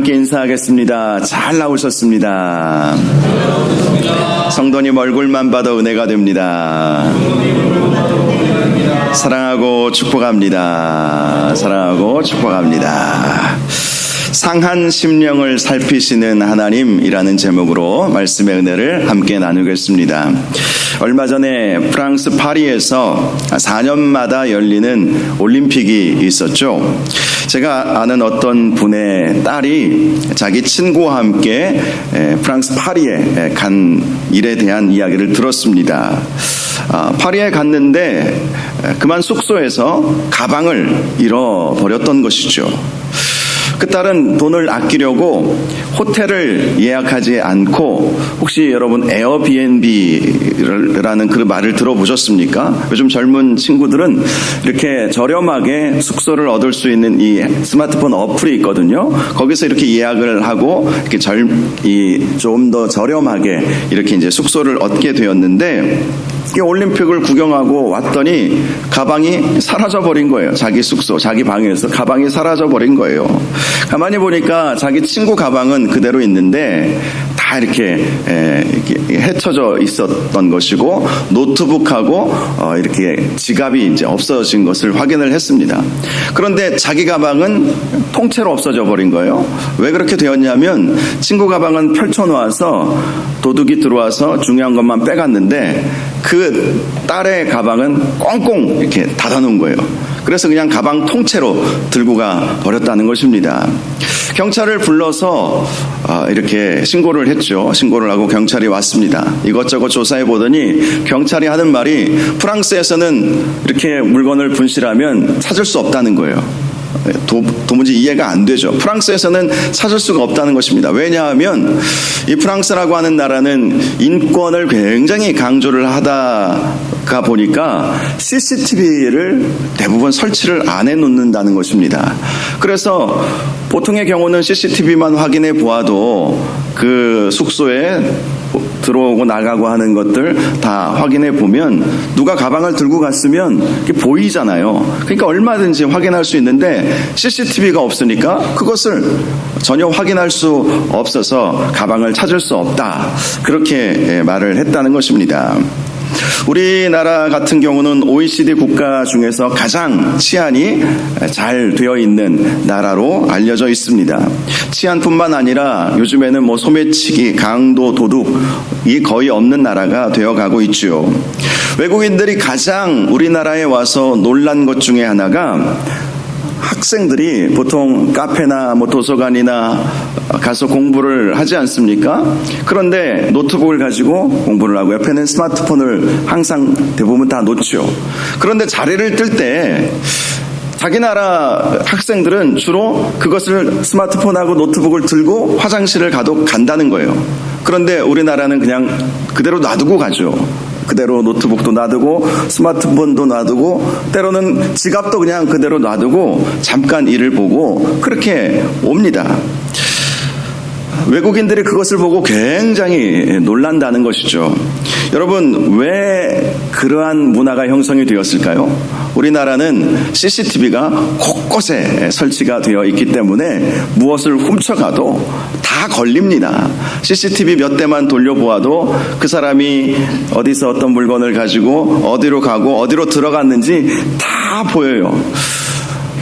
함께 인사하겠습니다. 잘 나오셨습니다. 성도님 얼굴만 봐도 은혜가 됩니다. 사랑하고 축복합니다. 사랑하고 축복합니다. 상한 심령을 살피시는 하나님이라는 제목으로 말씀의 은혜를 함께 나누겠습니다. 얼마 전에 프랑스 파리에서 4년마다 열리는 올림픽이 있었죠. 제가 아는 어떤 분의 딸이 자기 친구와 함께 프랑스 파리에 간 일에 대한 이야기를 들었습니다. 파리에 갔는데 그만 숙소에서 가방을 잃어버렸던 것이죠. 그 딸은 돈을 아끼려고 호텔을 예약하지 않고, 혹시 여러분 에어비앤비라는 그 말을 들어보셨습니까? 요즘 젊은 친구들은 이렇게 저렴하게 숙소를 얻을 수 있는 이 스마트폰 어플이 있거든요. 거기서 이렇게 예약을 하고 이렇게 좀 더 저렴하게 이렇게 이제 숙소를 얻게 되었는데, 이 올림픽을 구경하고 왔더니 가방이 사라져버린 거예요. 자기 숙소, 자기 방에서 가방이 사라져버린 거예요. 가만히 보니까 자기 친구 가방은 그대로 있는데 다 이렇게 헤쳐져 있었던 것이고, 노트북하고 이렇게 지갑이 이제 없어진 것을 확인을 했습니다. 그런데 자기 가방은 통째로 없어져 버린 거예요. 왜 그렇게 되었냐면, 친구 가방은 펼쳐놓아서 도둑이 들어와서 중요한 것만 빼갔는데 그 딸의 가방은 꽁꽁 이렇게 닫아놓은 거예요. 그래서 그냥 가방 통째로 들고 가 버렸다는 것입니다. 경찰을 불러서 이렇게 신고를 했죠. 신고를 하고 경찰이 왔습니다. 이것저것 조사해 보더니 경찰이 하는 말이, 프랑스에서는 이렇게 물건을 분실하면 찾을 수 없다는 거예요. 도무지 이해가 안 되죠. 프랑스에서는 찾을 수가 없다는 것입니다. 왜냐하면 이 프랑스라고 하는 나라는 인권을 굉장히 강조를 하다가 보니까 CCTV를 대부분 설치를 안 해놓는다는 것입니다. 그래서 보통의 경우는 CCTV만 확인해 보아도 그 숙소에 들어오고 나가고 하는 것들 다 확인해 보면 누가 가방을 들고 갔으면 이게 보이잖아요. 그러니까 얼마든지 확인할 수 있는데 CCTV가 없으니까 그것을 전혀 확인할 수 없어서 가방을 찾을 수 없다, 그렇게 말을 했다는 것입니다. 우리나라 같은 경우는 OECD 국가 중에서 가장 치안이 잘 되어 있는 나라로 알려져 있습니다. 치안뿐만 아니라 요즘에는 소매치기, 강도, 도둑이 거의 없는 나라가 되어가고 있죠. 외국인들이 가장 우리나라에 와서 놀란 것 중에 하나가, 학생들이 보통 카페나 도서관이나 가서 공부를 하지 않습니까? 그런데 노트북을 가지고 공부를 하고 옆에는 스마트폰을 항상 대부분 다 놓죠. 그런데 자리를 뜰 때 자기 나라 학생들은 주로 그것을, 스마트폰하고 노트북을 들고 화장실을 간다는 거예요. 그런데 우리나라는 그냥 그대로 놔두고 가죠. 그대로 노트북도 놔두고 스마트폰도 놔두고 때로는 지갑도 그냥 그대로 놔두고 잠깐 일을 보고 그렇게 옵니다. 외국인들이 그것을 보고 굉장히 놀란다는 것이죠. 여러분, 왜 그러한 문화가 형성이 되었을까요? 우리나라는 CCTV가 곳곳에 설치가 되어 있기 때문에 무엇을 훔쳐가도 다 걸립니다. CCTV 몇 대만 돌려보아도 그 사람이 어디서 어떤 물건을 가지고 어디로 가고 어디로 들어갔는지 다 보여요.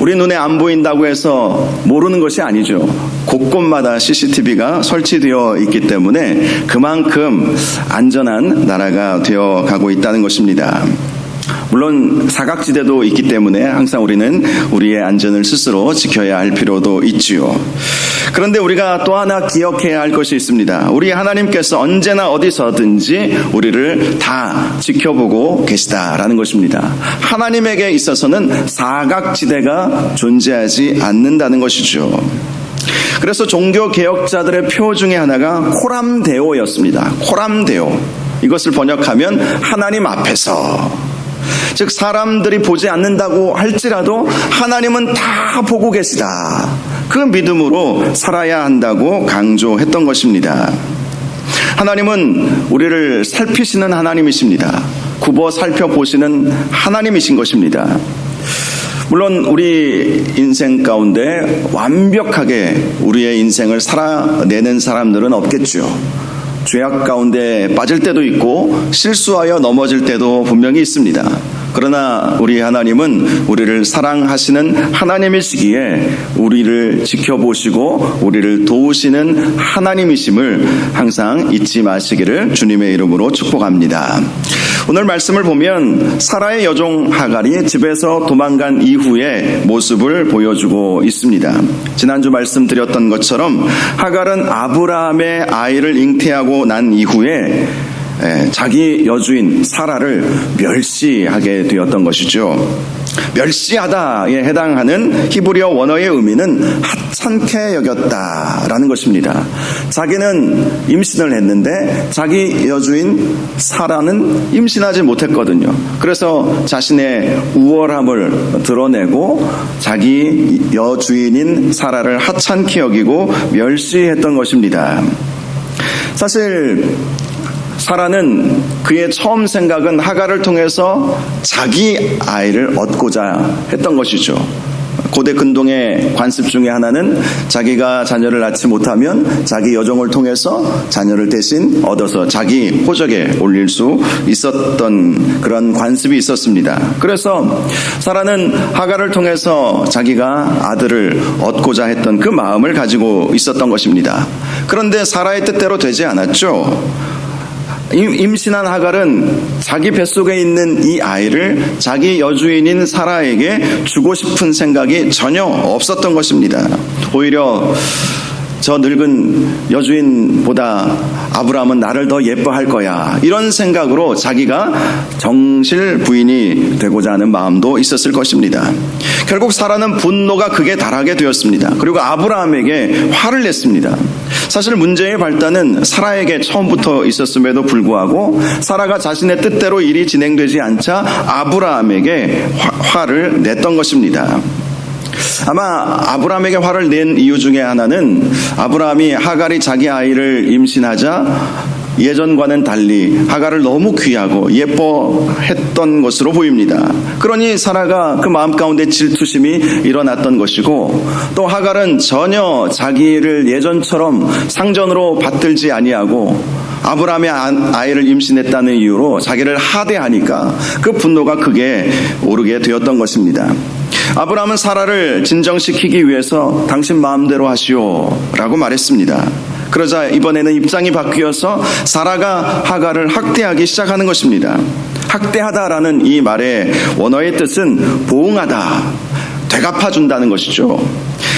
우리 눈에 안 보인다고 해서 모르는 것이 아니죠. 곳곳마다 CCTV가 설치되어 있기 때문에 그만큼 안전한 나라가 되어 가고 있다는 것입니다. 물론 사각지대도 있기 때문에 항상 우리는 우리의 안전을 스스로 지켜야 할 필요도 있지요. 그런데 우리가 또 하나 기억해야 할 것이 있습니다. 우리 하나님께서 언제나 어디서든지 우리를 다 지켜보고 계시다라는 것입니다. 하나님에게 있어서는 사각지대가 존재하지 않는다는 것이죠. 그래서 종교개혁자들의 표 중에 하나가 코람데오였습니다. 코람데오. 이것을 번역하면 하나님 앞에서, 즉 사람들이 보지 않는다고 할지라도 하나님은 다 보고 계시다, 그 믿음으로 살아야 한다고 강조했던 것입니다. 하나님은 우리를 살피시는 하나님이십니다. 굽어 살펴보시는 하나님이신 것입니다. 물론 우리 인생 가운데 완벽하게 우리의 인생을 살아내는 사람들은 없겠죠. 죄악 가운데 빠질 때도 있고 실수하여 넘어질 때도 분명히 있습니다. 그러나 우리 하나님은 우리를 사랑하시는 하나님이시기에 우리를 지켜보시고 우리를 도우시는 하나님이심을 항상 잊지 마시기를 주님의 이름으로 축복합니다. 오늘 말씀을 보면 사라의 여종 하갈이 집에서 도망간 이후의 모습을 보여주고 있습니다. 지난주 말씀드렸던 것처럼 하갈은 아브라함의 아이를 잉태하고 난 이후에 자기 여주인 사라를 멸시하게 되었던 것이죠. 멸시하다에 해당하는 히브리어 원어의 의미는 하찮게 여겼다라는 것입니다. 자기는 임신을 했는데 자기 여주인 사라는 임신하지 못했거든요. 그래서 자신의 우월함을 드러내고 자기 여주인인 사라를 하찮게 여기고 멸시했던 것입니다. 사실 사라는 그의 처음 생각은 하갈을 통해서 자기 아이를 얻고자 했던 것이죠. 고대 근동의 관습 중에 하나는 자기가 자녀를 낳지 못하면 자기 여종을 통해서 자녀를 대신 얻어서 자기 호적에 올릴 수 있었던 그런 관습이 있었습니다. 그래서 사라는 하갈을 통해서 자기가 아들을 얻고자 했던 그 마음을 가지고 있었던 것입니다. 그런데 사라의 뜻대로 되지 않았죠. 임신한 하갈은 자기 뱃속에 있는 이 아이를 자기 여주인인 사라에게 주고 싶은 생각이 전혀 없었던 것입니다. 오히려 저 늙은 여주인보다 아브라함은 나를 더 예뻐할 거야, 이런 생각으로 자기가 정실 부인이 되고자 하는 마음도 있었을 것입니다. 결국 사라는 분노가 극에 달하게 되었습니다. 그리고 아브라함에게 화를 냈습니다. 사실 문제의 발단은 사라에게 처음부터 있었음에도 불구하고 사라가 자신의 뜻대로 일이 진행되지 않자 아브라함에게 화를 냈던 것입니다. 아마 아브라함에게 화를 낸 이유 중에 하나는 아브라함이 하갈이 자기 아이를 임신하자 예전과는 달리 하갈을 너무 귀하고 예뻐했던 것으로 보입니다. 그러니 사라가 그 마음 가운데 질투심이 일어났던 것이고, 또 하갈은 전혀 자기를 예전처럼 상전으로 받들지 아니하고 아브라함의 아이를 임신했다는 이유로 자기를 하대하니까 그 분노가 극에 오르게 되었던 것입니다. 아브라함은 사라를 진정시키기 위해서 당신 마음대로 하시오 라고 말했습니다. 그러자 이번에는 입장이 바뀌어서 사라가 하갈을 학대하기 시작하는 것입니다. 학대하다라는 이 말의 원어의 뜻은 보응하다, 되갚아준다는 것이죠.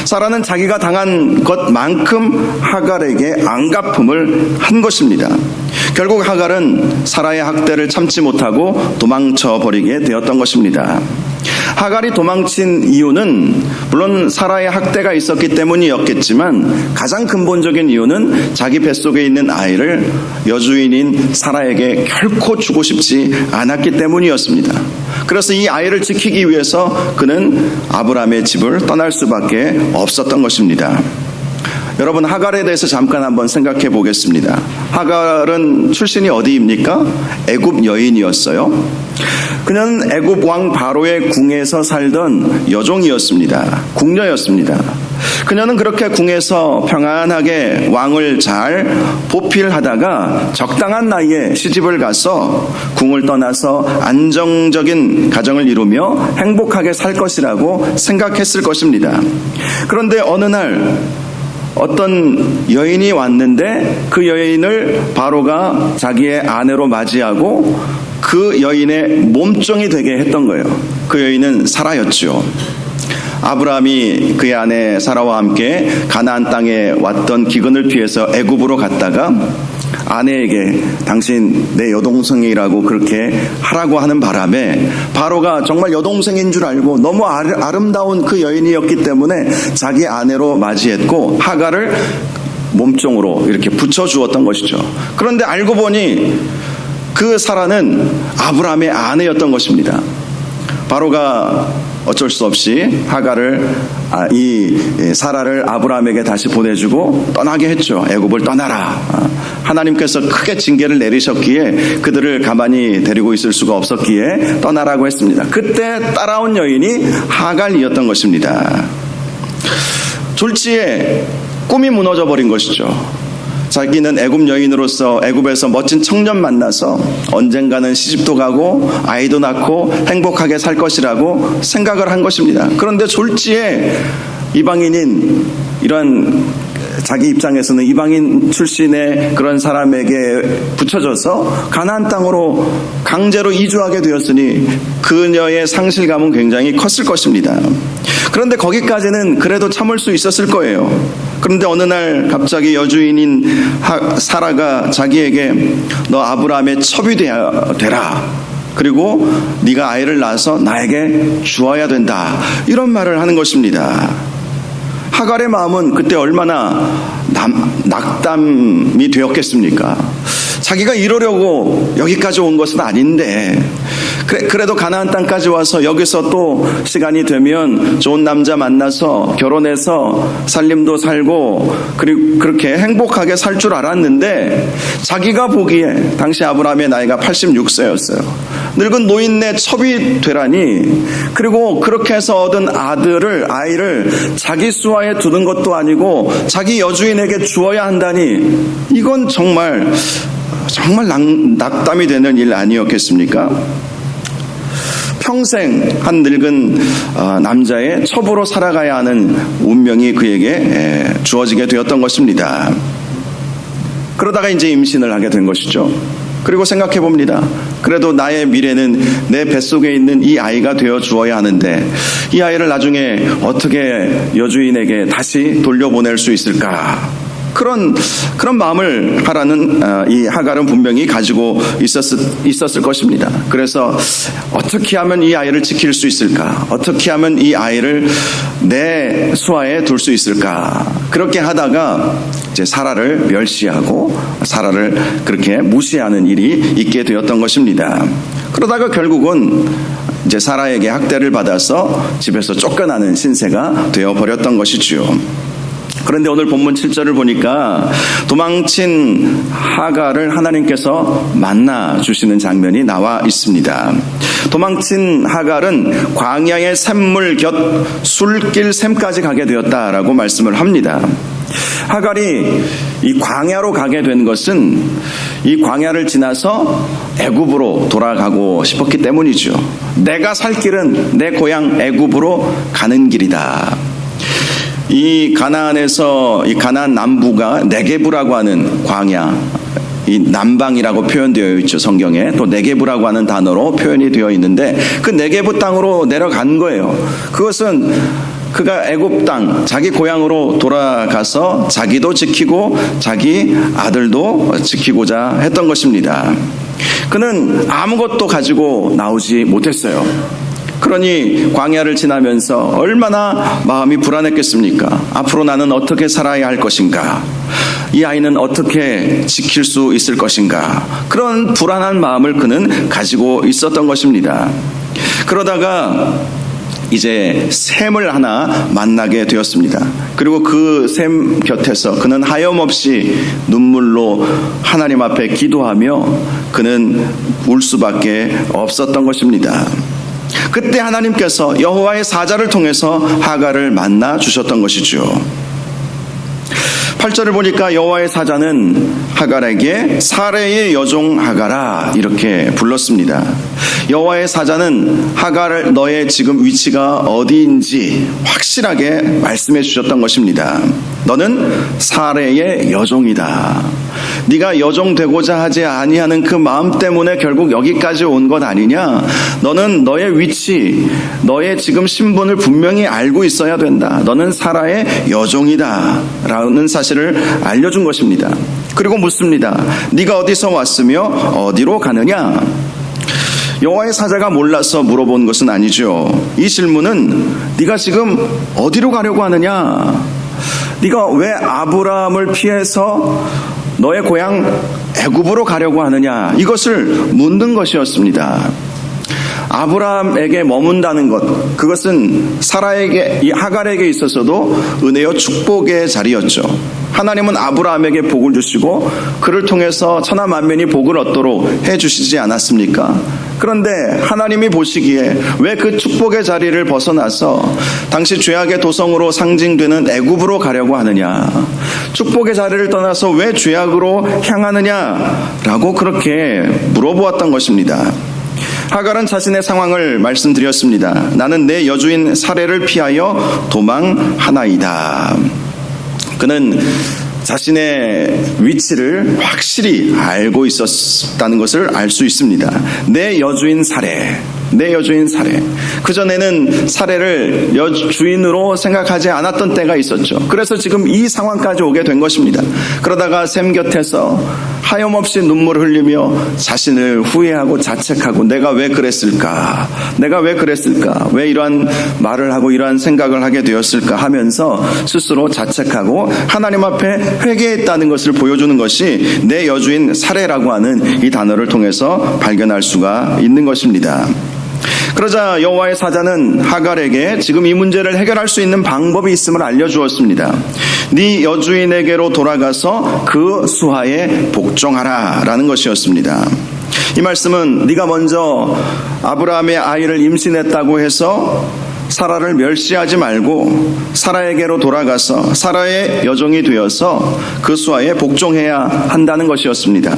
사라는 자기가 당한 것만큼 하갈에게 안갚음을 한 것입니다. 결국 하갈은 사라의 학대를 참지 못하고 도망쳐 버리게 되었던 것입니다. 하갈이 도망친 이유는 물론 사라의 학대가 있었기 때문이었겠지만 가장 근본적인 이유는 자기 뱃속에 있는 아이를 여주인인 사라에게 결코 주고 싶지 않았기 때문이었습니다. 그래서 이 아이를 지키기 위해서 그는 아브라함의 집을 떠날 수밖에 없었던 것입니다. 여러분, 하갈에 대해서 잠깐 한번 생각해 보겠습니다. 하갈은 출신이 어디입니까? 애굽 여인이었어요. 그녀는 애굽 왕 바로의 궁에서 살던 여종이었습니다. 궁녀였습니다. 그녀는 그렇게 궁에서 평안하게 왕을 잘 보필하다가 적당한 나이에 시집을 가서 궁을 떠나서 안정적인 가정을 이루며 행복하게 살 것이라고 생각했을 것입니다. 그런데 어느 날 어떤 여인이 왔는데 그 여인을 바로가 자기의 아내로 맞이하고 그 여인의 몸종이 되게 했던 거예요. 그 여인은 사라였죠. 아브라함이 그의 아내 사라와 함께 가나안 땅에 왔던 기근을 피해서 애굽으로 갔다가 아내에게 당신 내 여동생이라고 그렇게 하라고 하는 바람에 바로가 정말 여동생인 줄 알고 너무 아름다운 그 여인이었기 때문에 자기 아내로 맞이했고 하갈을 몸종으로 이렇게 붙여주었던 것이죠. 그런데 알고 보니 그 사라는 아브라함의 아내였던 것입니다. 바로가 어쩔 수 없이 하갈을 이 사라를 아브라함에게 다시 보내주고 떠나게 했죠. 애굽을 떠나라. 하나님께서 크게 징계를 내리셨기에 그들을 가만히 데리고 있을 수가 없었기에 떠나라고 했습니다. 그때 따라온 여인이 하갈이었던 것입니다. 졸지에 꿈이 무너져 버린 것이죠. 자기는 애굽 여인으로서 애굽에서 멋진 청년 만나서 언젠가는 시집도 가고 아이도 낳고 행복하게 살 것이라고 생각을 한 것입니다. 그런데 졸지에 이방인인 이러한 자기 입장에서는 이방인 출신의 그런 사람에게 붙여져서 가나안 땅으로 강제로 이주하게 되었으니 그녀의 상실감은 굉장히 컸을 것입니다. 그런데 거기까지는 그래도 참을 수 있었을 거예요. 그런데 어느 날 갑자기 여주인인 사라가 자기에게 너 아브라함의 첩이 되라. 그리고 네가 아이를 낳아서 나에게 주어야 된다. 이런 말을 하는 것입니다. 하갈의 마음은 그때 얼마나 낙담이 되었겠습니까? 자기가 이러려고 여기까지 온 것은 아닌데 그래도 가나안 땅까지 와서 여기서 또 시간이 되면 좋은 남자 만나서 결혼해서 살림도 살고 그리고 그렇게 행복하게 살 줄 알았는데 자기가 보기에 당시 아브라함의 나이가 86세였어요. 늙은 노인네 첩이 되라니 그리고 그렇게 해서 얻은 아이를 자기 수하에 두는 것도 아니고 자기 여주인에게 주어야 한다니 이건 정말 낙담이 되는 일 아니었겠습니까? 평생 한 늙은 남자의 첩으로 살아가야 하는 운명이 그에게 주어지게 되었던 것입니다. 그러다가 이제 임신을 하게 된 것이죠. 그리고 생각해 봅니다. 그래도 나의 미래는 내 뱃속에 있는 이 아이가 되어 주어야 하는데 이 아이를 나중에 어떻게 여주인에게 다시 돌려보낼 수 있을까? 그런 마음을 하라는 이 하갈은 분명히 가지고 있었을 것입니다. 그래서 어떻게 하면 이 아이를 지킬 수 있을까? 어떻게 하면 이 아이를 내 수하에 둘 수 있을까? 그렇게 하다가 이제 사라를 멸시하고 사라를 그렇게 무시하는 일이 있게 되었던 것입니다. 그러다가 결국은 이제 사라에게 학대를 받아서 집에서 쫓겨나는 신세가 되어버렸던 것이지요. 그런데 오늘 본문 7절을 보니까 도망친 하갈을 하나님께서 만나 주시는 장면이 나와 있습니다. 도망친 하갈은 광야의 샘물 곁 술길 샘까지 가게 되었다라고 말씀을 합니다. 하갈이 이 광야로 가게 된 것은 이 광야를 지나서 애굽으로 돌아가고 싶었기 때문이죠. 내가 살 길은 내 고향 애굽으로 가는 길이다. 이 가나안에서 이 가나안 남부가 네게브라고 하는 광야, 이 남방이라고 표현되어 있죠. 성경에 또 네게브라고 하는 단어로 표현이 되어 있는데 그 네게브 땅으로 내려간 거예요. 그것은 그가 애굽 땅 자기 고향으로 돌아가서 자기도 지키고 자기 아들도 지키고자 했던 것입니다. 그는 아무것도 가지고 나오지 못했어요. 그러니 광야를 지나면서 얼마나 마음이 불안했겠습니까? 앞으로 나는 어떻게 살아야 할 것인가? 이 아이는 어떻게 지킬 수 있을 것인가? 그런 불안한 마음을 그는 가지고 있었던 것입니다. 그러다가 이제 샘을 하나 만나게 되었습니다. 그리고 그 샘 곁에서 그는 하염없이 눈물로 하나님 앞에 기도하며 그는 울 수밖에 없었던 것입니다. 그때 하나님께서 여호와의 사자를 통해서 하갈을 만나 주셨던 것이죠. 8절을 보니까 여호와의 사자는 하갈에게 사레의 여종 하갈아 이렇게 불렀습니다. 여호와의 사자는 하갈을 너의 지금 위치가 어디인지 확실하게 말씀해 주셨던 것입니다. 너는 사레의 여종이다. 네가 여종 되고자 하지 아니하는 그 마음 때문에 결국 여기까지 온 것 아니냐? 너는 너의 위치, 너의 지금 신분을 분명히 알고 있어야 된다. 너는 사라의 여종이다 라는 사실을 알려준 것입니다. 그리고 묻습니다. 네가 어디서 왔으며 어디로 가느냐? 여호와의 사자가 몰라서 물어본 것은 아니죠. 이 질문은 네가 지금 어디로 가려고 하느냐? 네가 왜 아브라함을 피해서 너의 고향 애굽으로 가려고 하느냐? 이것을 묻는 것이었습니다. 아브라함에게 머문다는 것, 그것은 사라에게, 이 하갈에게 있어서도 은혜요 축복의 자리였죠. 하나님은 아브라함에게 복을 주시고 그를 통해서 천하 만민이 복을 얻도록 해주시지 않았습니까? 그런데 하나님이 보시기에 왜 그 축복의 자리를 벗어나서 당시 죄악의 도성으로 상징되는 애굽으로 가려고 하느냐, 축복의 자리를 떠나서 왜 죄악으로 향하느냐라고 그렇게 물어보았던 것입니다. 하갈은 자신의 상황을 말씀드렸습니다. 나는 내 여주인 사레를 피하여 도망하나이다. 그는 자신의 위치를 확실히 알고 있었다는 것을 알 수 있습니다. 내 여주인 사레. 그전에는 사레를 여주인으로 생각하지 않았던 때가 있었죠. 그래서 지금 이 상황까지 오게 된 것입니다. 그러다가 샘 곁에서 하염없이 눈물을 흘리며 자신을 후회하고 자책하고 내가 왜 그랬을까? 왜 이러한 말을 하고 이러한 생각을 하게 되었을까 하면서 스스로 자책하고 하나님 앞에 회개했다는 것을 보여주는 것이 내 여주인 사레라고 하는 이 단어를 통해서 발견할 수가 있는 것입니다. 그러자 여호와의 사자는 하갈에게 지금 이 문제를 해결할 수 있는 방법이 있음을 알려주었습니다. 네 여주인에게로 돌아가서 그 수하에 복종하라 라는 것이었습니다. 이 말씀은 네가 먼저 아브라함의 아이를 임신했다고 해서 사라를 멸시하지 말고 사라에게로 돌아가서 사라의 여종이 되어서 그 수하에 복종해야 한다는 것이었습니다.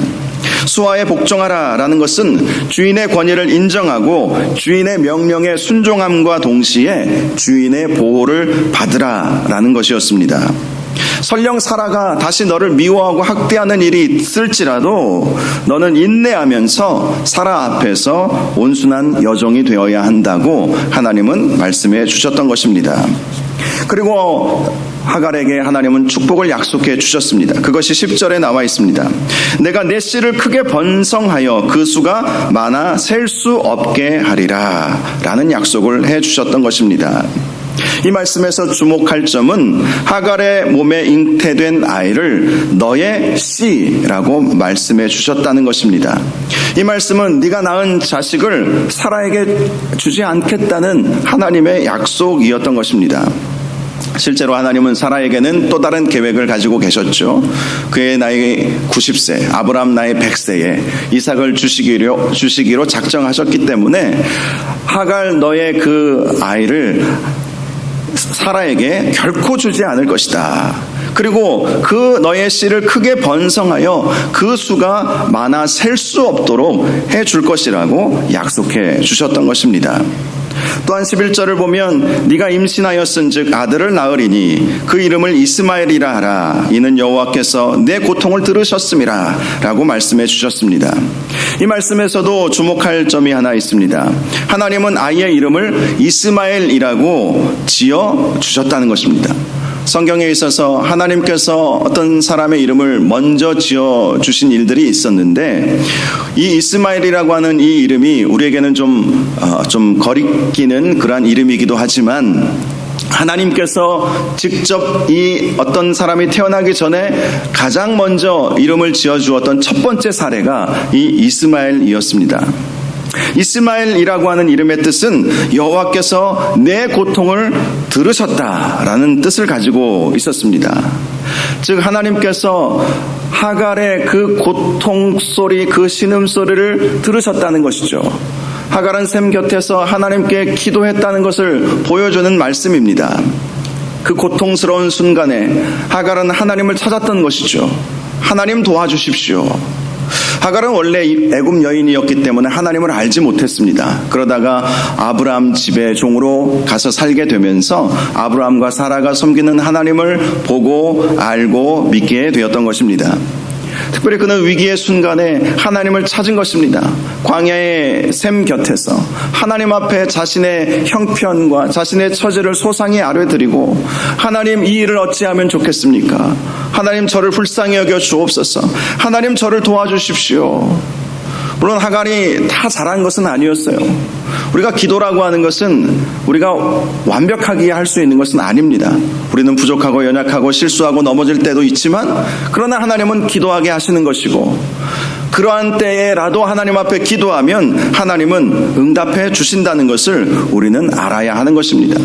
수하에 복종하라 라는 것은 주인의 권위를 인정하고 주인의 명령에 순종함과 동시에 주인의 보호를 받으라 라는 것이었습니다. 설령 사라가 다시 너를 미워하고 학대하는 일이 있을지라도 너는 인내하면서 사라 앞에서 온순한 여종이 되어야 한다고 하나님은 말씀해 주셨던 것입니다. 그리고 하갈에게 하나님은 축복을 약속해 주셨습니다. 그것이 10절에 나와 있습니다. 내가 내 씨를 크게 번성하여 그 수가 많아 셀 수 없게 하리라 라는 약속을 해 주셨던 것입니다. 이 말씀에서 주목할 점은 하갈의 몸에 잉태된 아이를 너의 씨라고 말씀해 주셨다는 것입니다. 이 말씀은 네가 낳은 자식을 사라에게 주지 않겠다는 하나님의 약속이었던 것입니다. 실제로 하나님은 사라에게는 또 다른 계획을 가지고 계셨죠. 그의 나이 90세, 아브라함 나이 100세에 이삭을 주시기로 작정하셨기 때문에 하갈 너의 그 아이를 사라에게 결코 주지 않을 것이다. 그리고 그 너의 씨를 크게 번성하여 그 수가 많아 셀 수 없도록 해줄 것이라고 약속해 주셨던 것입니다. 또한 11절을 보면 네가 임신하였은즉 아들을 낳으리니 그 이름을 이스마엘이라 하라. 이는 여호와께서 내 고통을 들으셨음이라 라고 말씀해 주셨습니다. 이 말씀에서도 주목할 점이 하나 있습니다. 하나님은 아이의 이름을 이스마엘이라고 지어 주셨다는 것입니다. 성경에 있어서 하나님께서 어떤 사람의 이름을 먼저 지어주신 일들이 있었는데 이 이스마엘이라고 하는 이 이름이 우리에게는 좀 거리끼는 그러한 이름이기도 하지만 하나님께서 직접 이 어떤 사람이 태어나기 전에 가장 먼저 이름을 지어주었던 첫 번째 사례가 이 이스마엘이었습니다. 이스마엘이라고 하는 이름의 뜻은 여호와께서 내 고통을 들으셨다라는 뜻을 가지고 있었습니다. 즉 하나님께서 하갈의 그 고통 소리, 그 신음 소리를 들으셨다는 것이죠. 하갈은 샘 곁에서 하나님께 기도했다는 것을 보여주는 말씀입니다. 그 고통스러운 순간에 하갈은 하나님을 찾았던 것이죠. 하나님 도와주십시오. 하갈은 원래 애굽 여인이었기 때문에 하나님을 알지 못했습니다. 그러다가 아브라함 집의 종으로 가서 살게 되면서 아브라함과 사라가 섬기는 하나님을 보고 알고 믿게 되었던 것입니다. 특별히 그는 위기의 순간에 하나님을 찾은 것입니다. 광야의 샘 곁에서 하나님 앞에 자신의 형편과 자신의 처지를 소상히 아뢰드리고 하나님 이 일을 어찌하면 좋겠습니까? 하나님 저를 불쌍히 여겨 주옵소서. 하나님 저를 도와주십시오. 물론 하갈이 다 잘한 것은 아니었어요. 우리가 기도라고 하는 것은 우리가 완벽하게 할 수 있는 것은 아닙니다. 우리는 부족하고 연약하고 실수하고 넘어질 때도 있지만 그러나 하나님은 기도하게 하시는 것이고 그러한 때에라도 하나님 앞에 기도하면 하나님은 응답해 주신다는 것을 우리는 알아야 하는 것입니다.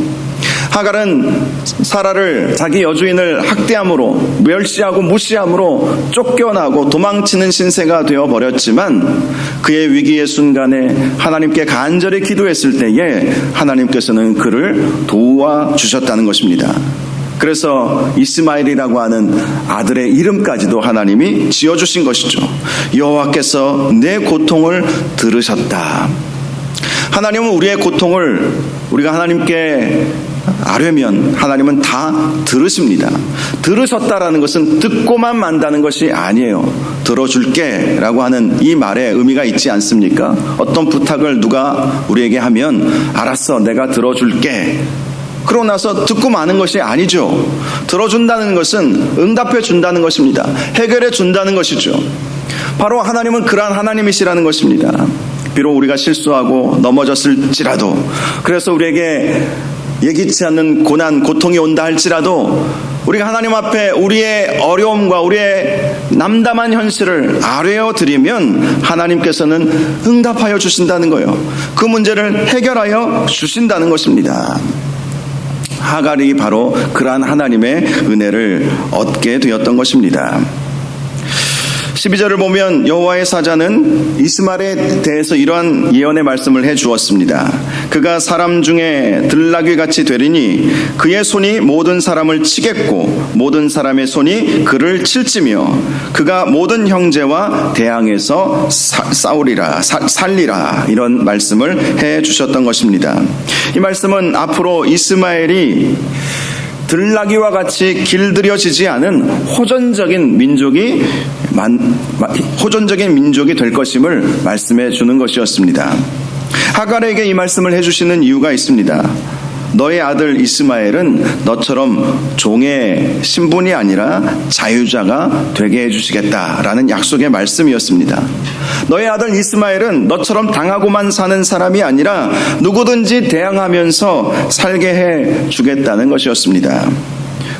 하갈은 사라를 자기 여주인을 학대함으로, 멸시하고 무시함으로 쫓겨나고 도망치는 신세가 되어버렸지만 그의 위기의 순간에 하나님께 간절히 기도했을 때에 하나님께서는 그를 도와주셨다는 것입니다. 그래서 이스마엘이라고 하는 아들의 이름까지도 하나님이 지어주신 것이죠. 여호와께서 내 고통을 들으셨다. 하나님은 우리의 고통을 우리가 하나님께 아뢰면 하나님은 다 들으십니다. 들으셨다라는 것은 듣고만 만다는 것이 아니에요. 들어줄게 라고 하는 이 말에 의미가 있지 않습니까? 어떤 부탁을 누가 우리에게 하면 알았어, 내가 들어줄게, 그러고 나서 듣고 마는 것이 아니죠. 들어준다는 것은 응답해 준다는 것입니다. 해결해 준다는 것이죠. 바로 하나님은 그러한 하나님이시라는 것입니다. 비록 우리가 실수하고 넘어졌을지라도, 그래서 우리에게 예기치 않는 고난, 고통이 온다 할지라도 우리가 하나님 앞에 우리의 어려움과 우리의 남담한 현실을 아뢰어 드리면 하나님께서는 응답하여 주신다는 거예요. 그 문제를 해결하여 주신다는 것입니다. 하갈이 바로 그러한 하나님의 은혜를 얻게 되었던 것입니다. 12절을 보면 여호와의 사자는 이스마엘에 대해서 이러한 예언의 말씀을 해 주었습니다. 그가 사람 중에 들나귀같이 되리니 그의 손이 모든 사람을 치겠고 모든 사람의 손이 그를 칠지며 그가 모든 형제와 대항해서 살리라, 이런 말씀을 해 주셨던 것입니다. 이 말씀은 앞으로 이스마엘이 들나귀와 같이 길들여지지 않은 호전적인 민족이 될 것임을 말씀해 주는 것이었습니다. 하갈에게 이 말씀을 해주시는 이유가 있습니다. 너의 아들 이스마엘은 너처럼 종의 신분이 아니라 자유자가 되게 해주시겠다라는 약속의 말씀이었습니다. 너의 아들 이스마엘은 너처럼 당하고만 사는 사람이 아니라 누구든지 대항하면서 살게 해주겠다는 것이었습니다.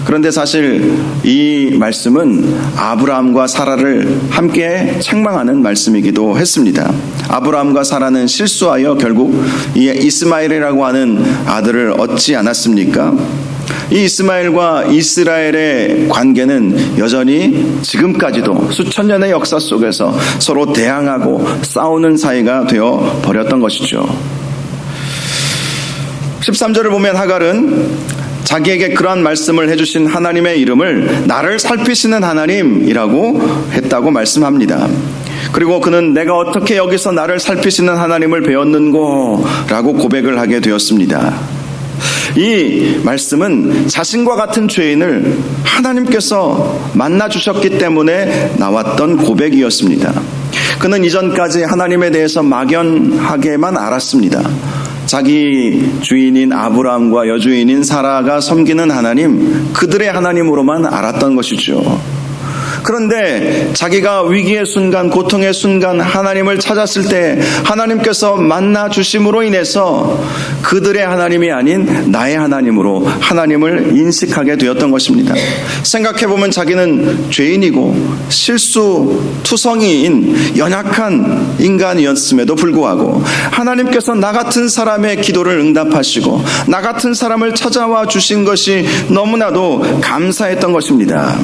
그런데 사실 이 말씀은 아브라함과 사라를 함께 책망하는 말씀이기도 했습니다. 아브라함과 사라는 실수하여 결국 이 이스마엘이라고 하는 아들을 얻지 않았습니까? 이 이스마엘과 이스라엘의 관계는 여전히 지금까지도 수천 년의 역사 속에서 서로 대항하고 싸우는 사이가 되어 버렸던 것이죠. 13절을 보면 하갈은 자기에게 그러한 말씀을 해주신 하나님의 이름을 나를 살피시는 하나님이라고 했다고 말씀합니다. 그리고 그는 내가 어떻게 여기서 나를 살피시는 하나님을 배웠는고 라고 고백을 하게 되었습니다. 이 말씀은 자신과 같은 죄인을 하나님께서 만나주셨기 때문에 나왔던 고백이었습니다. 그는 이전까지 하나님에 대해서 막연하게만 알았습니다. 자기 주인인 아브라함과 여주인인 사라가 섬기는 하나님, 그들의 하나님으로만 알았던 것이죠. 그런데 자기가 위기의 순간, 고통의 순간 하나님을 찾았을 때 하나님께서 만나 주심으로 인해서 그들의 하나님이 아닌 나의 하나님으로 하나님을 인식하게 되었던 것입니다. 생각해보면 자기는 죄인이고 실수투성이인 연약한 인간이었음에도 불구하고 하나님께서 나 같은 사람의 기도를 응답하시고 나 같은 사람을 찾아와 주신 것이 너무나도 감사했던 것입니다.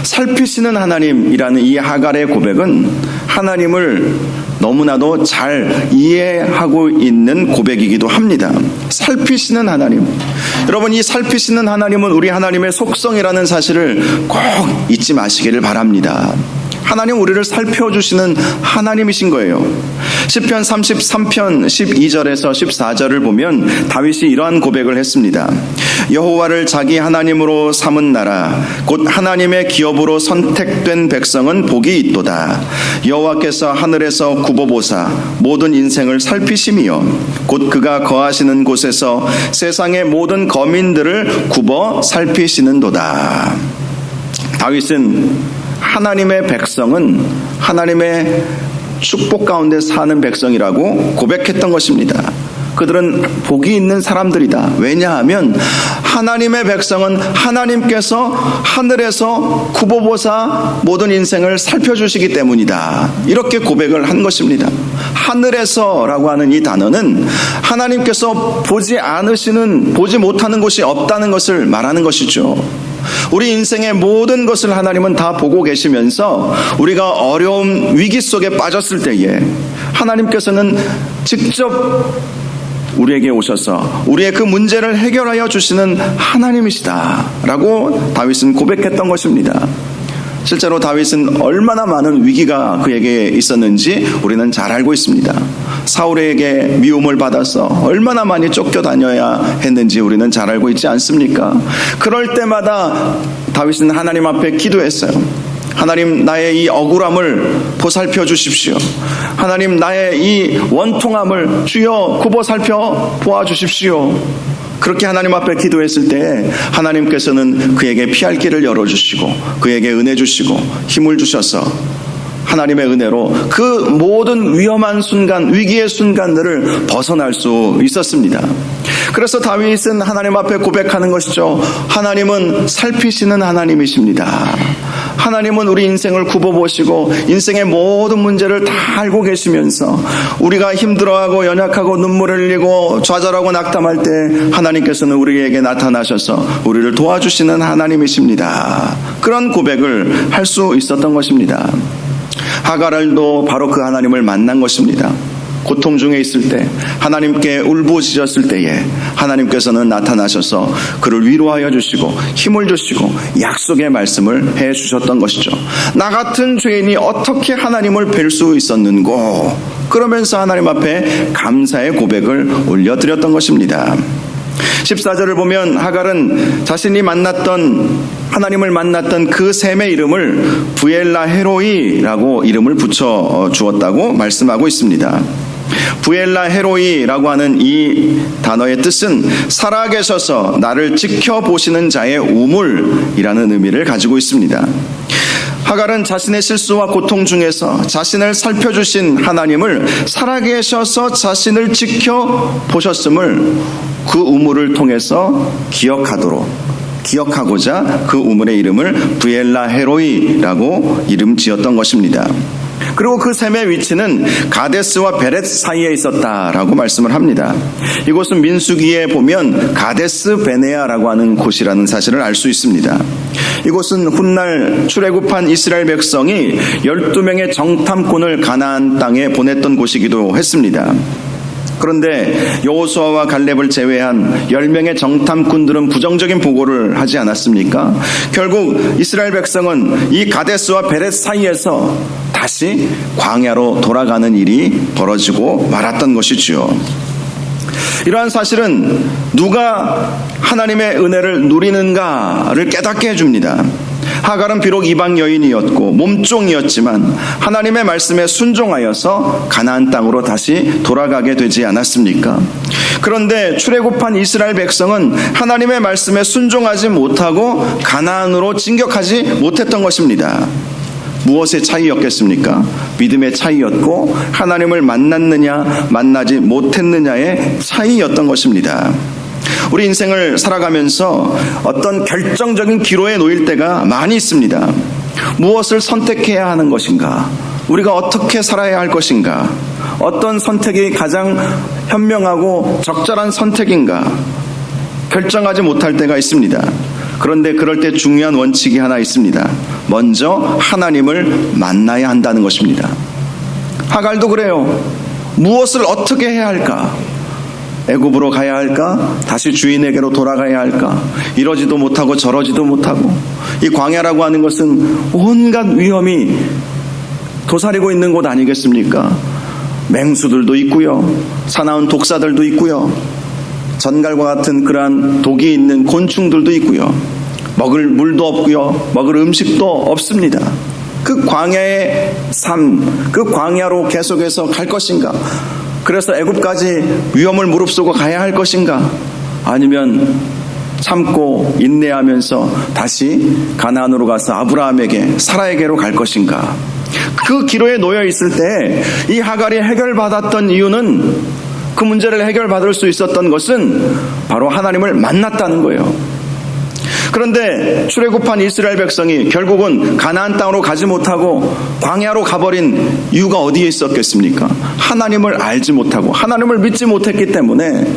살피시는 하나님이라는 이 하갈의 고백은 하나님을 너무나도 잘 이해하고 있는 고백이기도 합니다. 살피시는 하나님. 여러분, 이 살피시는 하나님은 우리 하나님의 속성이라는 사실을 꼭 잊지 마시기를 바랍니다. 하나님 우리를 살펴주시는 하나님이신 거예요. 시편 33편 12절에서 14절을 보면 다윗이 이러한 고백을 했습니다. 여호와를 자기 하나님으로 삼은 나라 곧 하나님의 기업으로 선택된 백성은 복이 있도다. 여호와께서 하늘에서 굽어보사 모든 인생을 살피심이요 곧 그가 거하시는 곳에서 세상의 모든 거민들을 굽어 살피시는도다. 다윗은 하나님의 백성은 하나님의 축복 가운데 사는 백성이라고 고백했던 것입니다. 그들은 복이 있는 사람들이다. 왜냐하면 하나님의 백성은 하나님께서 하늘에서 구보보사 모든 인생을 살펴주시기 때문이다. 이렇게 고백을 한 것입니다. 하늘에서라고 하는 이 단어는 하나님께서 보지 못하는 곳이 없다는 것을 말하는 것이죠. 우리 인생의 모든 것을 하나님은 다 보고 계시면서 우리가 어려움 위기 속에 빠졌을 때에 하나님께서는 직접 우리에게 오셔서 우리의 그 문제를 해결하여 주시는 하나님이시다 라고 다윗은 고백했던 것입니다. 실제로 다윗은 얼마나 많은 위기가 그에게 있었는지 우리는 잘 알고 있습니다. 사울에게 미움을 받아서 얼마나 많이 쫓겨다녀야 했는지 우리는 잘 알고 있지 않습니까? 그럴 때마다 다윗은 하나님 앞에 기도했어요. 하나님, 나의 이 억울함을 보살펴 주십시오. 하나님, 나의 이 원통함을 주여 굽어 살펴 보아 주십시오. 그렇게 하나님 앞에 기도했을 때 하나님께서는 그에게 피할 길을 열어주시고 그에게 은혜 주시고 힘을 주셔서 하나님의 은혜로 그 모든 위험한 순간, 위기의 순간들을 벗어날 수 있었습니다. 그래서 다윗은 하나님 앞에 고백하는 것이죠. 하나님은 살피시는 하나님이십니다. 하나님은 우리 인생을 굽어보시고 인생의 모든 문제를 다 알고 계시면서 우리가 힘들어하고 연약하고 눈물을 흘리고 좌절하고 낙담할 때 하나님께서는 우리에게 나타나셔서 우리를 도와주시는 하나님이십니다. 그런 고백을 할 수 있었던 것입니다. 하갈도 바로 그 하나님을 만난 것입니다. 고통 중에 있을 때, 하나님께 울부짖었을 때에 하나님께서는 나타나셔서 그를 위로하여 주시고 힘을 주시고 약속의 말씀을 해 주셨던 것이죠. 나 같은 죄인이 어떻게 하나님을 뵐 수 있었는고, 그러면서 하나님 앞에 감사의 고백을 올려드렸던 것입니다. 14절을 보면 하갈은 자신이 하나님을 만났던 그 샘의 이름을 부엘라 헤로이라고 이름을 붙여 주었다고 말씀하고 있습니다. 부엘라 헤로이라고 하는 이 단어의 뜻은 살아계셔서 나를 지켜보시는 자의 우물이라는 의미를 가지고 있습니다. 하갈은 자신의 실수와 고통 중에서 자신을 살펴주신 하나님을 살아계셔서 자신을 지켜보셨음을 그 우물을 통해서 기억하고자 그 우물의 이름을 부엘라 헤로이라고 이름 지었던 것입니다. 그리고 그 샘의 위치는 가데스와 베렛 사이에 있었다라고 말씀을 합니다. 이곳은 민수기에 보면 가데스 베네아라고 하는 곳이라는 사실을 알 수 있습니다. 이곳은 훗날 출애굽한 이스라엘 백성이 12명의 정탐꾼을 가나안 땅에 보냈던 곳이기도 했습니다. 그런데 여호수아와 갈렙을 제외한 10명의 정탐꾼들은 부정적인 보고를 하지 않았습니까? 결국 이스라엘 백성은 이 가데스와 베렛 사이에서 다시 광야로 돌아가는 일이 벌어지고 말았던 것이지요. 이러한 사실은 누가 하나님의 은혜를 누리는가를 깨닫게 해줍니다. 하갈은 비록 이방 여인이었고 몸종이었지만 하나님의 말씀에 순종하여서 가나안 땅으로 다시 돌아가게 되지 않았습니까? 그런데 출애굽한 이스라엘 백성은 하나님의 말씀에 순종하지 못하고 가나안으로 진격하지 못했던 것입니다. 무엇의 차이였겠습니까? 믿음의 차이였고 하나님을 만났느냐 만나지 못했느냐의 차이였던 것입니다. 우리 인생을 살아가면서 어떤 결정적인 기로에 놓일 때가 많이 있습니다. 무엇을 선택해야 하는 것인가? 우리가 어떻게 살아야 할 것인가? 어떤 선택이 가장 현명하고 적절한 선택인가? 결정하지 못할 때가 있습니다. 그런데 그럴 때 중요한 원칙이 하나 있습니다. 먼저 하나님을 만나야 한다는 것입니다. 하갈도 그래요. 무엇을 어떻게 해야 할까? 애굽으로 가야 할까? 다시 주인에게로 돌아가야 할까? 이러지도 못하고 저러지도 못하고, 이 광야라고 하는 것은 온갖 위험이 도사리고 있는 곳 아니겠습니까? 맹수들도 있고요, 사나운 독사들도 있고요, 전갈과 같은 그러한 독이 있는 곤충들도 있고요, 먹을 물도 없고요, 먹을 음식도 없습니다. 그 광야의 삶, 그 광야로 계속해서 갈 것인가? 그래서 애굽까지 위험을 무릅쓰고 가야 할 것인가? 아니면 참고 인내하면서 다시 가나안으로 가서 아브라함에게, 사라에게로 갈 것인가? 그 기로에 놓여 있을 때 이 하갈이 해결받았던 이유는 그 문제를 해결받을 수 있었던 것은 바로 하나님을 만났다는 거예요. 그런데 출애굽한 이스라엘 백성이 결국은 가나안 땅으로 가지 못하고 광야로 가버린 이유가 어디에 있었겠습니까? 하나님을 알지 못하고 하나님을 믿지 못했기 때문에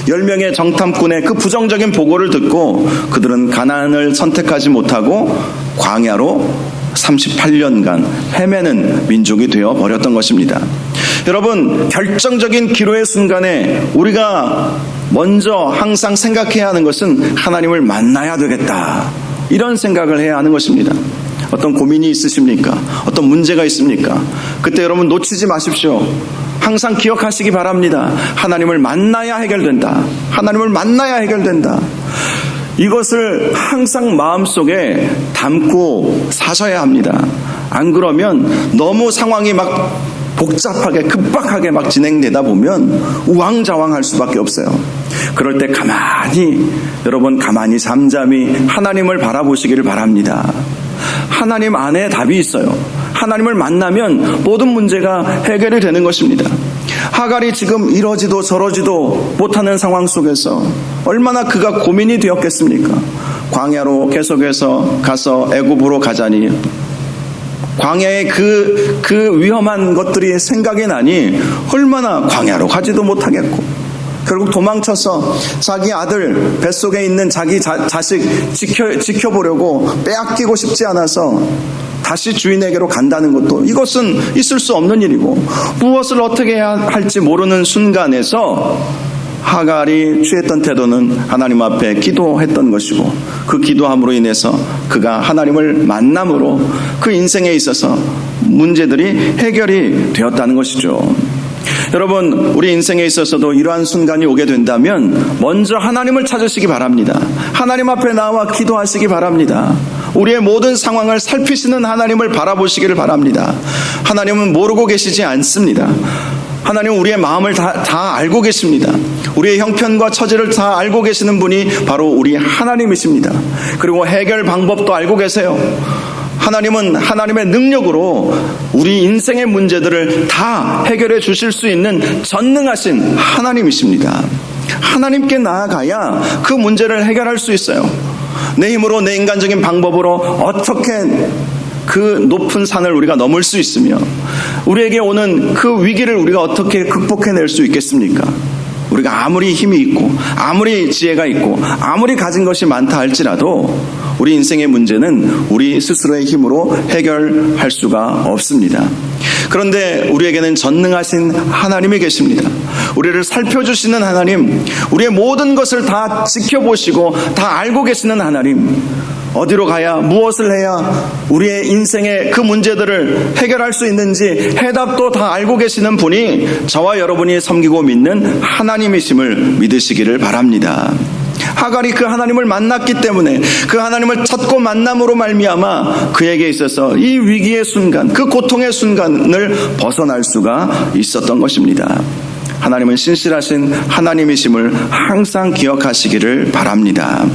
10명의 정탐꾼의 그 부정적인 보고를 듣고 그들은 가나안을 선택하지 못하고 광야로 38년간 헤매는 민족이 되어버렸던 것입니다. 여러분, 결정적인 기로의 순간에 우리가 먼저 항상 생각해야 하는 것은 하나님을 만나야 되겠다, 이런 생각을 해야 하는 것입니다. 어떤 고민이 있으십니까? 어떤 문제가 있습니까? 그때 여러분 놓치지 마십시오. 항상 기억하시기 바랍니다. 하나님을 만나야 해결된다. 하나님을 만나야 해결된다. 이것을 항상 마음속에 담고 사셔야 합니다. 안 그러면 너무 상황이 막 복잡하게 급박하게 막 진행되다 보면 우왕좌왕할 수밖에 없어요. 그럴 때 여러분 가만히 잠잠히 하나님을 바라보시기를 바랍니다. 하나님 안에 답이 있어요. 하나님을 만나면 모든 문제가 해결이 되는 것입니다. 하갈이 지금 이러지도 저러지도 못하는 상황 속에서 얼마나 그가 고민이 되었겠습니까? 광야로 계속해서 가서 애굽으로 가자니 광야의 그 위험한 것들이 생각이 나니 얼마나 광야로 가지도 못하겠고 결국 도망쳐서 자기 아들 뱃속에 있는 자기 자식 지켜보려고 빼앗기고 싶지 않아서 다시 주인에게로 간다는 것도 이것은 있을 수 없는 일이고 무엇을 어떻게 해야 할지 모르는 순간에서 하갈이 취했던 태도는 하나님 앞에 기도했던 것이고 그 기도함으로 인해서 그가 하나님을 만남으로 그 인생에 있어서 문제들이 해결이 되었다는 것이죠. 여러분, 우리 인생에 있어서도 이러한 순간이 오게 된다면 먼저 하나님을 찾으시기 바랍니다. 하나님 앞에 나와 기도하시기 바랍니다. 우리의 모든 상황을 살피시는 하나님을 바라보시기를 바랍니다. 하나님은 모르고 계시지 않습니다. 하나님은 우리의 마음을 다 알고 계십니다. 우리의 형편과 처지를 다 알고 계시는 분이 바로 우리 하나님이십니다. 그리고 해결 방법도 알고 계세요. 하나님은 하나님의 능력으로 우리 인생의 문제들을 다 해결해 주실 수 있는 전능하신 하나님이십니다. 하나님께 나아가야 그 문제를 해결할 수 있어요. 내 힘으로 내 인간적인 방법으로 어떻게 그 높은 산을 우리가 넘을 수 있으며 우리에게 오는 그 위기를 우리가 어떻게 극복해낼 수 있겠습니까? 우리가 아무리 힘이 있고 아무리 지혜가 있고 아무리 가진 것이 많다 할지라도 우리 인생의 문제는 우리 스스로의 힘으로 해결할 수가 없습니다. 그런데 우리에게는 전능하신 하나님이 계십니다. 우리를 살펴주시는 하나님, 우리의 모든 것을 다 지켜보시고 다 알고 계시는 하나님, 어디로 가야 무엇을 해야 우리의 인생의 그 문제들을 해결할 수 있는지 해답도 다 알고 계시는 분이 저와 여러분이 섬기고 믿는 하나님이심을 믿으시기를 바랍니다. 하갈이 그 하나님을 만났기 때문에 그 하나님을 찾고 만남으로 말미암아 그에게 있어서 이 위기의 순간, 그 고통의 순간을 벗어날 수가 있었던 것입니다. 하나님은 신실하신 하나님이심을 항상 기억하시기를 바랍니다.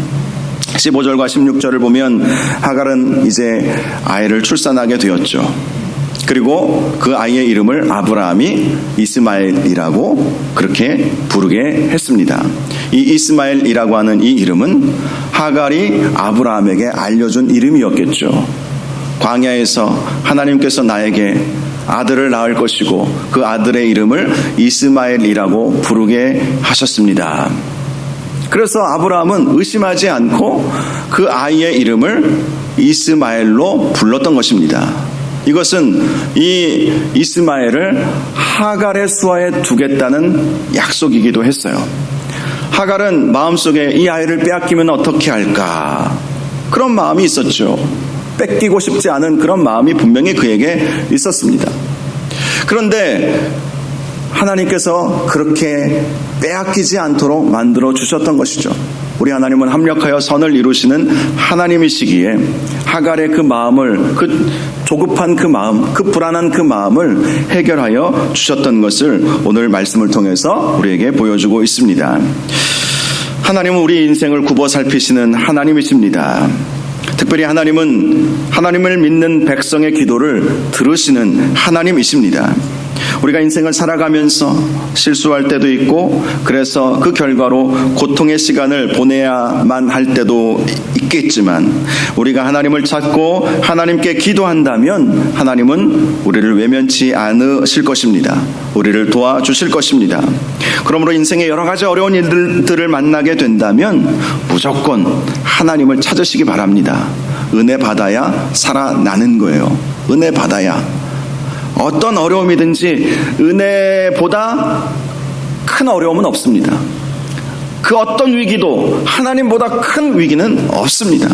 15절과 16절을 보면 하갈은 이제 아이를 출산하게 되었죠. 그리고 그 아이의 이름을 아브라함이 이스마엘이라고 그렇게 부르게 했습니다. 이 이스마엘이라고 하는 이 이름은 하갈이 아브라함에게 알려준 이름이었겠죠. 광야에서 하나님께서 나에게 아들을 낳을 것이고 그 아들의 이름을 이스마엘이라고 부르게 하셨습니다. 그래서 아브라함은 의심하지 않고 그 아이의 이름을 이스마엘로 불렀던 것입니다. 이것은 이 이스마엘을 하갈의 수하에 두겠다는 약속이기도 했어요. 하갈은 마음속에 이 아이를 빼앗기면 어떻게 할까, 그런 마음이 있었죠. 뺏기고 싶지 않은 그런 마음이 분명히 그에게 있었습니다. 그런데 하나님께서 그렇게 빼앗기지 않도록 만들어 주셨던 것이죠. 우리 하나님은 합력하여 선을 이루시는 하나님이시기에 하갈의 그 마음을, 그 조급한 그 마음, 그 불안한 그 마음을 해결하여 주셨던 것을 오늘 말씀을 통해서 우리에게 보여주고 있습니다. 하나님은 우리 인생을 굽어 살피시는 하나님이십니다. 특별히 하나님은 하나님을 믿는 백성의 기도를 들으시는 하나님이십니다. 우리가 인생을 살아가면서 실수할 때도 있고 그래서 그 결과로 고통의 시간을 보내야만 할 때도 있겠지만 우리가 하나님을 찾고 하나님께 기도한다면 하나님은 우리를 외면치 않으실 것입니다. 우리를 도와주실 것입니다. 그러므로 인생의 여러 가지 어려운 일들을 만나게 된다면 무조건 하나님을 찾으시기 바랍니다. 은혜 받아야 살아나는 거예요. 은혜 받아야. 어떤 어려움이든지 은혜보다 큰 어려움은 없습니다. 그 어떤 위기도 하나님보다 큰 위기는 없습니다.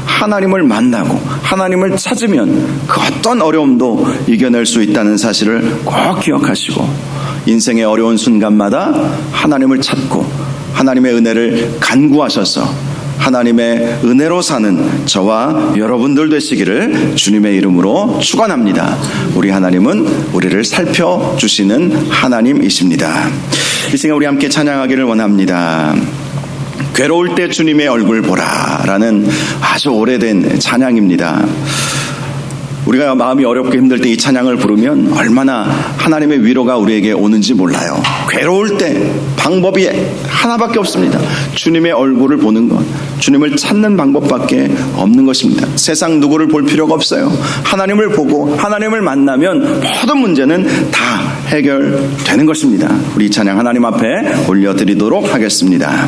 하나님을 만나고 하나님을 찾으면 그 어떤 어려움도 이겨낼 수 있다는 사실을 꼭 기억하시고 인생의 어려운 순간마다 하나님을 찾고 하나님의 은혜를 간구하셔서 하나님의 은혜로 사는 저와 여러분들 되시기를 주님의 이름으로 축원합니다. 우리 하나님은 우리를 살펴주시는 하나님이십니다. 이 시간 우리 함께 찬양하기를 원합니다. 괴로울 때 주님의 얼굴 보라 라는 아주 오래된 찬양입니다. 우리가 마음이 어렵고 힘들 때 이 찬양을 부르면 얼마나 하나님의 위로가 우리에게 오는지 몰라요. 괴로울 때 방법이 하나밖에 없습니다. 주님의 얼굴을 보는 것, 주님을 찾는 방법밖에 없는 것입니다. 세상 누구를 볼 필요가 없어요. 하나님을 보고 하나님을 만나면 모든 문제는 다 해결되는 것입니다. 우리 이 찬양 하나님 앞에 올려드리도록 하겠습니다.